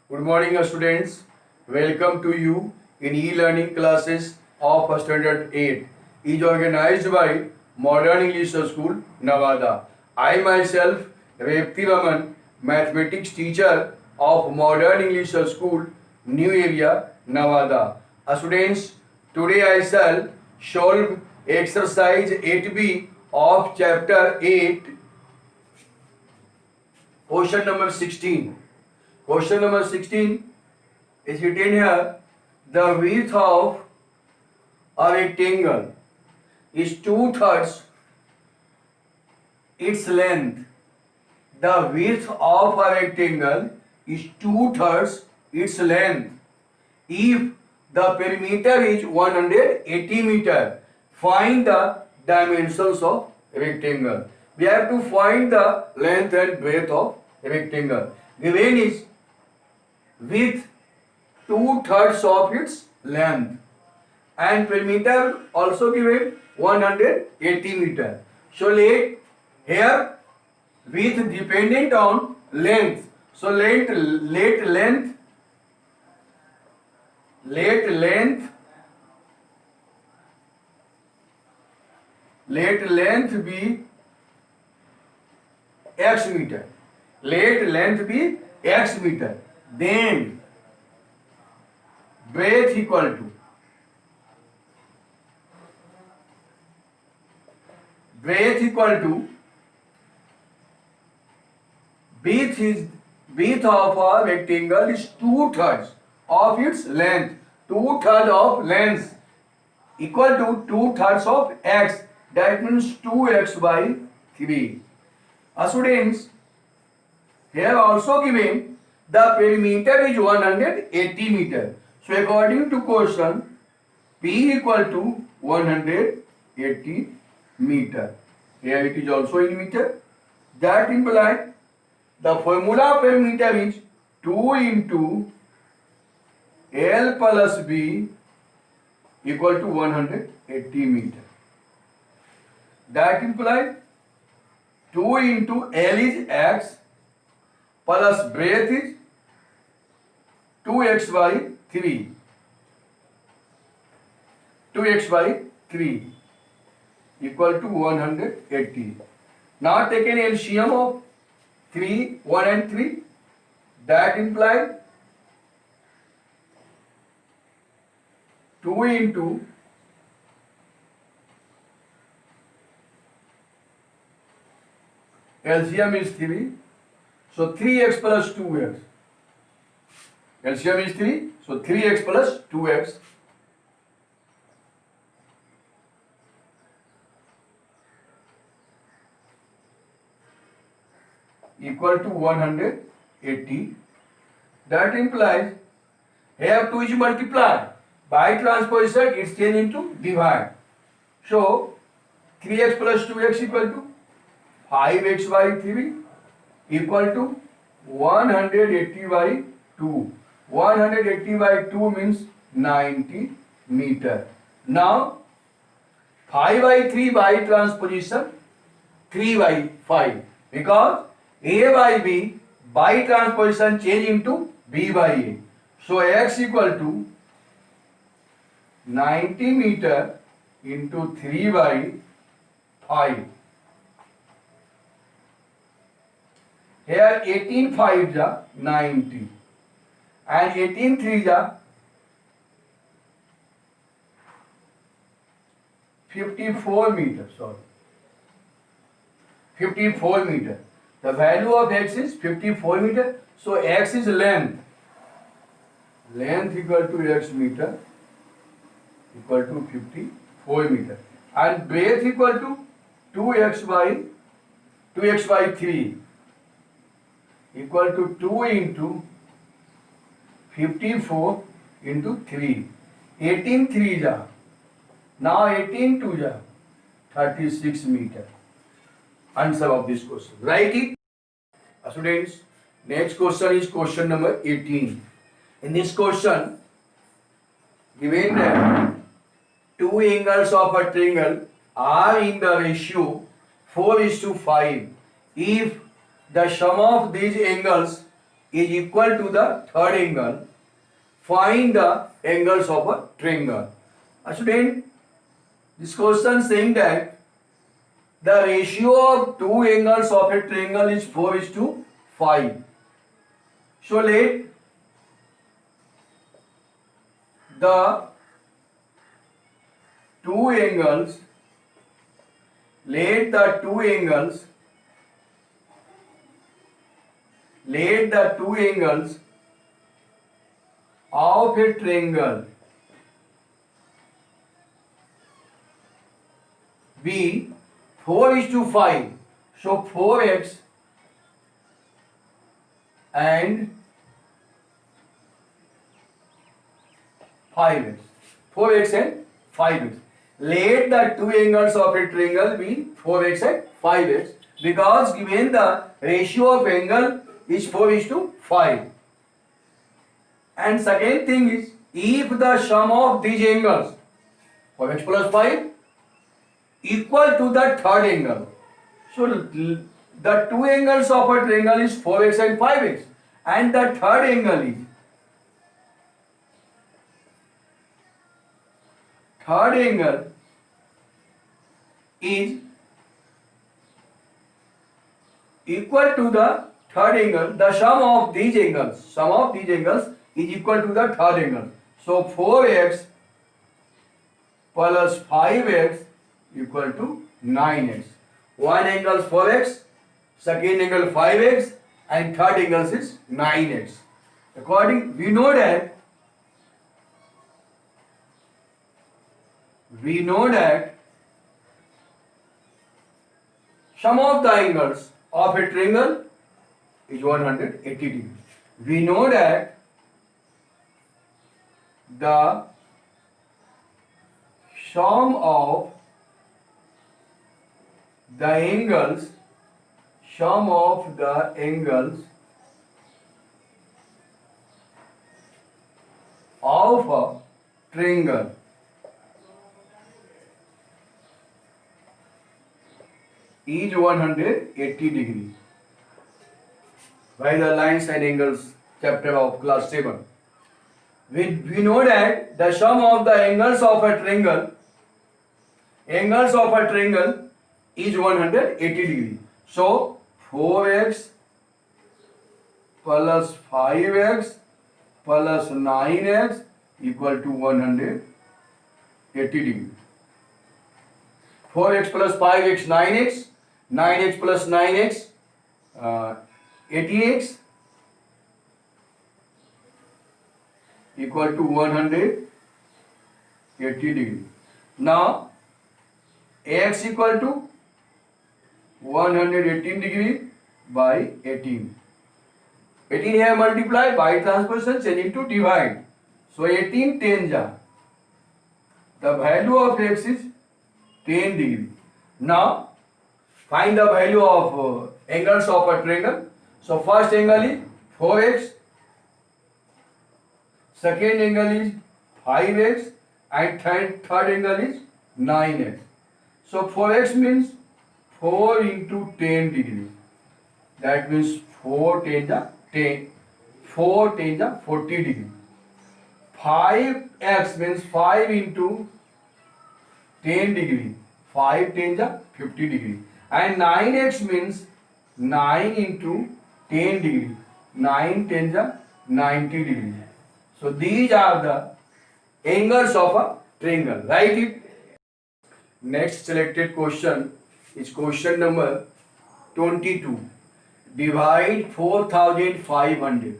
Good morning, students. Welcome to you in e-learning classes of Standard 8. Is organized by Modern English School, Nevada. I myself, Revti Raman, mathematics teacher of Modern English School, New Area, Nevada. Students, today I shall solve exercise 8B of chapter 8, question number 16. Question number 16 is written here. The width of a rectangle is 2/3 its length. The width of a rectangle is 2/3 its length. If the perimeter is 180 meter, find the dimensions of rectangle. We have to find the length and breadth of rectangle. Given is with 2/3 of its length and perimeter also given 180 meter. So let here width dependent on length. So let length be x meter. Let length be x meter. Then breadth equal to width of a rectangle is 2/3 of its length. 2/3 of length equal to 2/3 of x. That means 2x by 3. Students, here also given the perimeter is 180 meter. So according to question, P equal to 180 meter. Here it is also in meter. That implies the formula perimeter is 2 into L plus B equal to 180 meter. That implies 2 into L is x plus breadth is 2x by 3. 2x by 3 equal to 180. Now taken LCM of 3, 1 and 3. That implies 2 into LCM is 3. So 3x plus 2x. LCM is 3. So 3x plus 2x equal to 180. That implies here 2 is multiplied. By transposition it's changed into divide. So 3x plus 2x equal to 5x by 3 equal to 180 by 2. 180 by 2 means 90 meter. Now 5 by 3 by transposition 3 by 5 because A by B by transposition change into B by A. So x equal to 90 meter into 3 by 5. Here 18 5 ja 90 and 18 3 ja 54 meter. Sorry, 54 meter. The value of x is 54 meter. So x is length. Length equal to x meter equal to 54 meter. And breadth equal to 2x by 3 equal to 2 into 54 into 3. 18 3 ja. Now 18 2 ja 36 meter. Answer of this question. Write it. Students, next question is question number 18. In this question, given that two angles of a triangle are in the ratio 4:5, if the sum of these angles is equal to the third angle, find the angles of a triangle. Student, this question saying that the ratio of two angles of a triangle is 4:5. So let the two angles, let the two angles of a triangle be 4:5. So 4x and 5x. 4x and 5x. Let the two angles of a triangle be 4x and 5x because given the ratio of angle is 4:5. And second thing is, if the sum of these angles 4x plus 5 equal to the third angle, so the two angles of a triangle is 4x and 5x, and the third angle is equal to the third angle. The sum of these angles is equal to the third angle. So 4x plus 5x equal to 9x. One angle is 4x, second angle 5x, and third angle is 9x. We know that sum of the angles of a triangle is 180 degrees. We know that the sum of the angles of a triangle is 180 degrees by the lines and angles chapter of class 7. We know that the sum of the angles of a triangle is 180 degrees. So 4x plus 5x plus 9x equal to 180 degrees. 4x plus 5x 9x, 9x plus 9x 18x equal to 180 degrees. Now x equal to 118 degree by 18. 18 here multiply by transposition changing to divide. So 18 10 ja. The value of x is 10 degree. Now find the value of angles of a triangle. So first angle is 4x, second angle is 5x, and third angle is 9x. So 4x means 4 into 10 degrees. That means 4 10 ja 10. 4 10 ja 40 degree. 5x means 5 into 10 degree. 5 10 ja 50 degree. And 9x means 9 into 10 degree. 9 10 ja 90 degree. So these are the angles of a triangle. Write it. Next selected question is question number 22. Divide 4,500.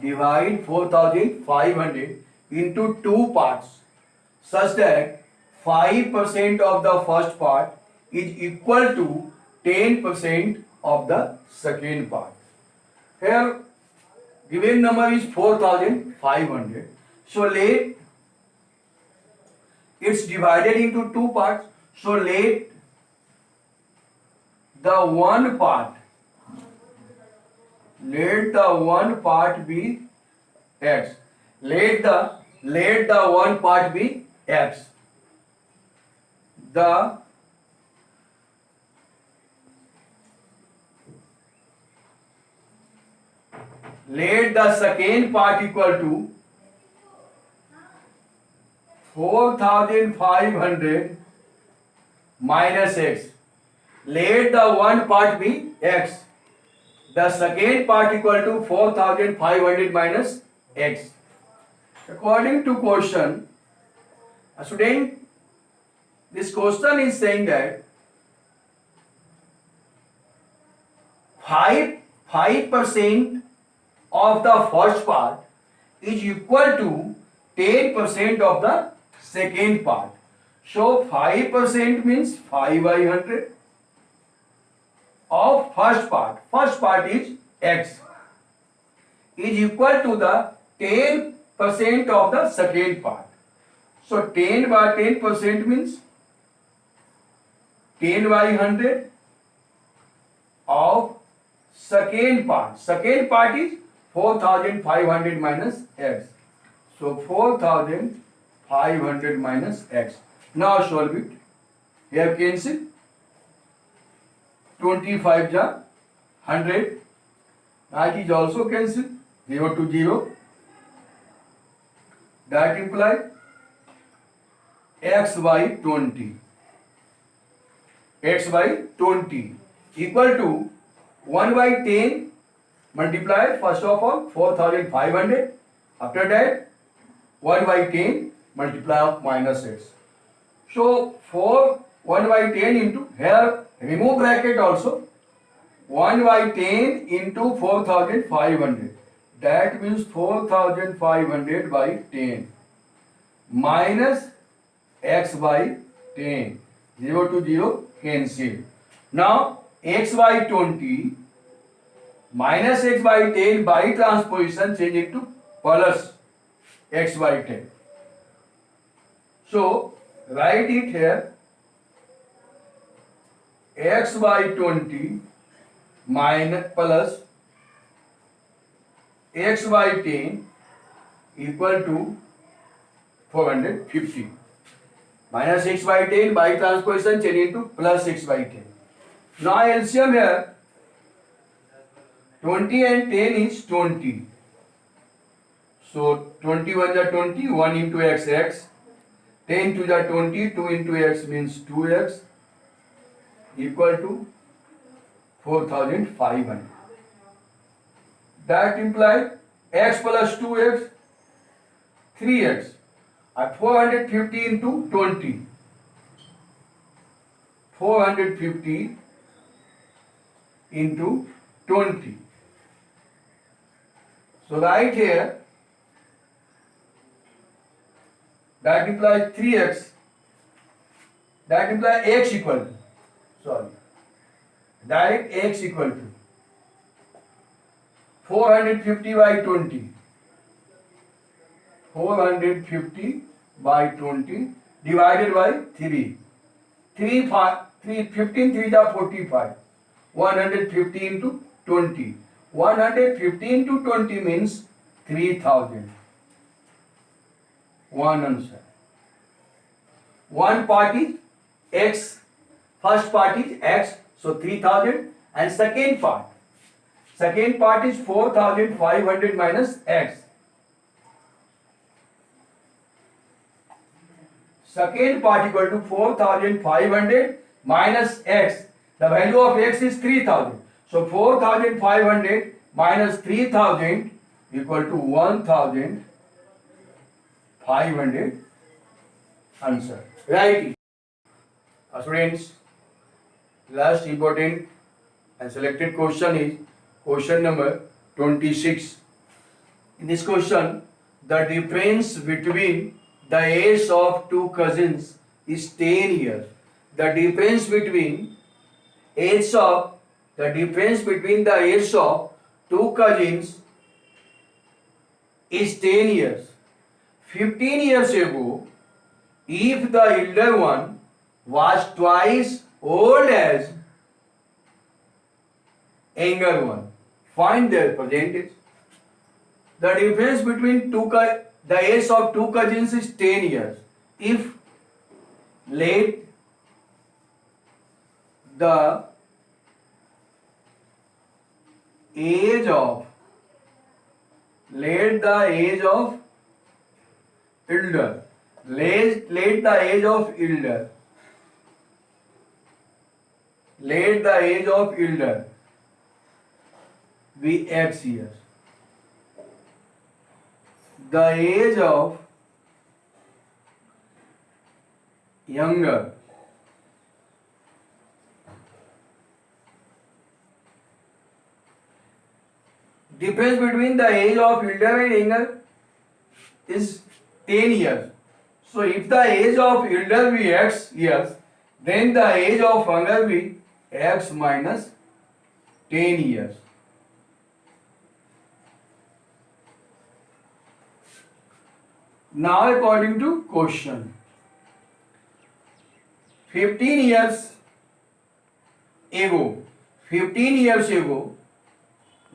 Divide 4,500 into two parts such that 5% of the first part is equal to 10% of the second part. Here given number is 4,500. So let it's divided into two parts. So let the one part be x. Let the one part be x. The let the second part equal to 4500 minus x. Let the one part be x. The second part equal to 4500 minus x. According to question, student, this question is saying that 5% of the first part is equal to 10% of the second part. So 5% means 5 by 100 of first part. First part is x is equal to the 10% of the second part. So 10 by 10% means 10 by 100 of second part. Second part is 4500 minus x. So 4500 minus x. Now solve it. Here cancel. 25 ja 100. Now it is also cancelled. 0 to 0. That implies x by 20. X by 20 equal to 1 by 10 multiply first of all 4500. After that 1 by 10 multiply of minus x. So 1 by 10 into, here remove bracket also, 1 by 10 into 4500. That means 4500 by 10 minus x by 10. 0 to 0 cancel. Now x by 20 minus x by 10 by transposition change into plus x by 10. So write it here, x by 20 minus plus x by 10 equal to 450. Minus x by 10 by transposition change into plus x by 10. Now LCM here, 20 and 10 is 20. So 21 is 20, 1 into x, 10 to the 20, 2 into x means 2x equal to 4500. That implies x plus 2x, 3x. At 450 into 20. 450 into 20. So right here, that implies 3x. That implies x equal to, sorry, direct x equal to 450 by 20. 450 by 20 divided by 3. 15 3 are 45. 150 into 20. 150 into 20 means 3000. One answer. One part is x. First part is x. So 3000. And second part. Second part is 4500 minus x. Second part equal to 4500 minus x. The value of x is 3000. So 4500 minus 3000 equal to 1500 answer. Right. Students, last important and selected question is question number 26. In this question, the difference between the age of two cousins is 10 years. The difference between the age of two cousins is 10 years. 15 years ago, if the elder one was twice old as younger one, find their present age. The difference between the age of two cousins is 10 years. If let the age of let the age of elder, let the age of elder, let the age of elder be X years. The age of younger difference between the age of elder and younger is 10 years. So if the age of elder be X years, then the age of younger be X minus 10 years. Now according to question, 15 years ago,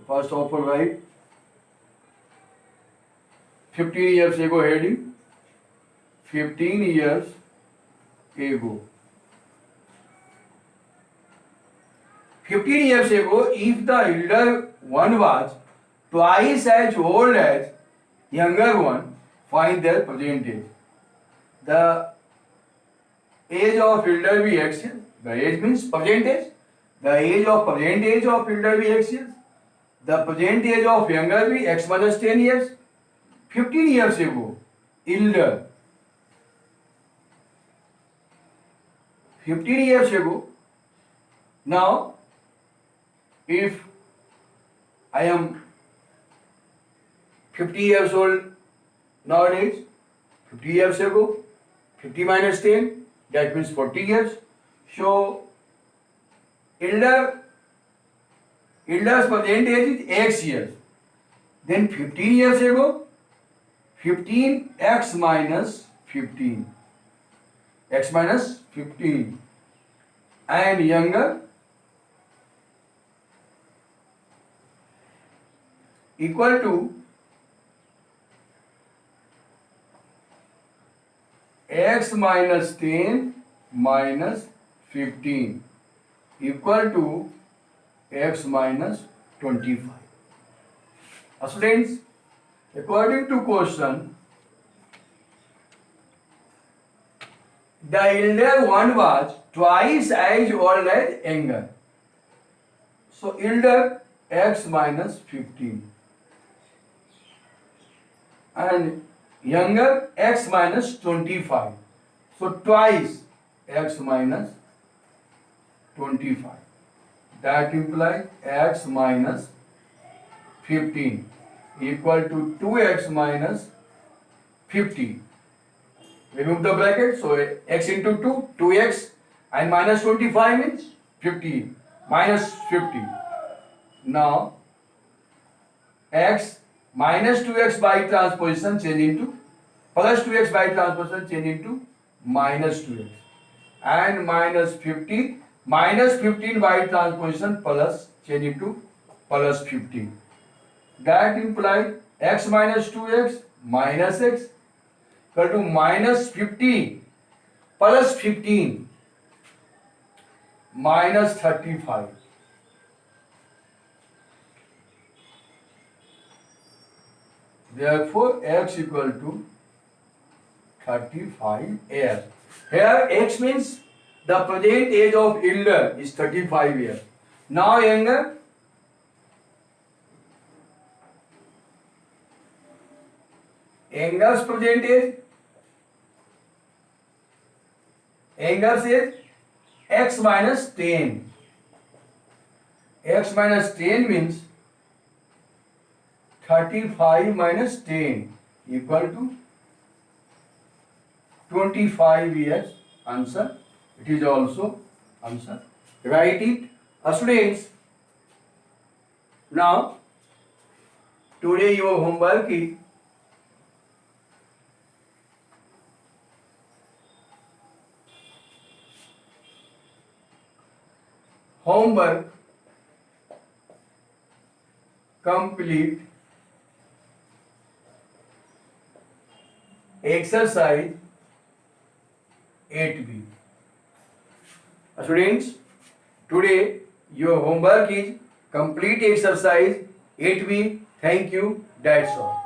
first of all write 15 years ago heading, 15 years ago. 15 years ago, if the elder one was twice as old as younger one, find their present age. The age of elder be X years. The age means present age. The age of present age of elder be X years. The present age of younger be X minus 10 years. 15 years ago, elder. 15 years ago. Now, if I am 50 years old nowadays, 50 years ago, 50 minus 10, that means 40 years. So, elder's present age is X years. Then 15 years ago, 15 X minus 15. X minus 15. And younger equal to X minus 10 minus 15 equal to X minus 25. Students, according to question, the elder one was twice as old as younger. So elder X minus 15 and younger X minus 25. So twice X minus 25. That implies X minus 15 equal to 2X minus 50. Remove the bracket, so X into 2, 2X, and minus 25 means 50, minus 50. Now, X minus 2X by transposition change into plus 2X by transposition change into minus 2X, and minus 50 minus 15 by transposition plus change into plus 15. That implies X minus 2X minus X equal to minus 50 plus 15 minus 35. Therefore, X equal to 35 years. Here X means the present age of elder is 35 years. Now younger, younger's present age, younger's age X minus 10. X minus 10 means 35 minus 10 equal to 25 years. Answer. It is also answer. Write it. Students, now today your homework is complete exercise 8B. Students, today your homework is complete exercise 8B. Thank you. That's all.